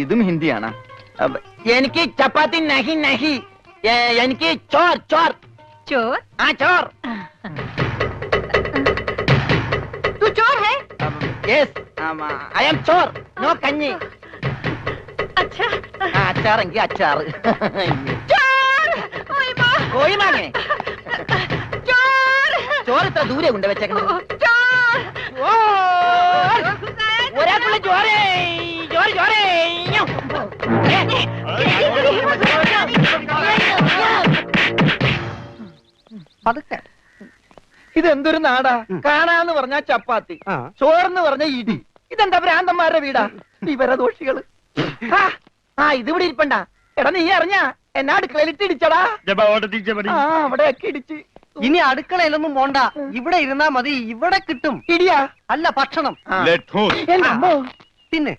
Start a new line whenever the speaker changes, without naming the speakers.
ഇതും ഹിന്ദിയാണ്. എനിക്ക് ചപ്പാത്തി നഹി നഹി, എനിക്ക് ചോർ ചോർ.
चोर?
हाँ चोर.
तू चोर है?
Yes, I am चोर. No कन्नी.
अच्छा.
अचार अंगी अचार.
चोर! ओए माँ.
कोई माँगे.
चोर!
चोर इतना दूर है गुंडे बच्चे का.
चोर!
चोर! ओरे पुले चोर है. चोर चोर है.
പതുക്കെ.
ഇതെന്തൊരു നാടാ? കാണാന്ന് പറഞ്ഞാ ചപ്പാത്തി, ചോറെന്ന് പറഞ്ഞ ഇടി. ഇതെന്താ ഭ്രാന്തന്മാരുടെ വീടാ? വിവരദോഷികള്. ഇതിവിടെ ഇരിപ്പണ്ട. എടാ നീ അറിഞ്ഞാ എന്നാ അടുക്കളയിലിട്ട് ഇടിച്ചടാ? അവിടെയൊക്കെ ഇടിച്ച്.
ഇനി അടുക്കളയിലൊന്നും പോണ്ട, ഇവിടെ ഇരുന്നാ മതി. ഇവിടെ കിട്ടും
ഇടിയാ?
അല്ല, ഭക്ഷണം.
എന്റെ അമ്മോ.
പിന്നെ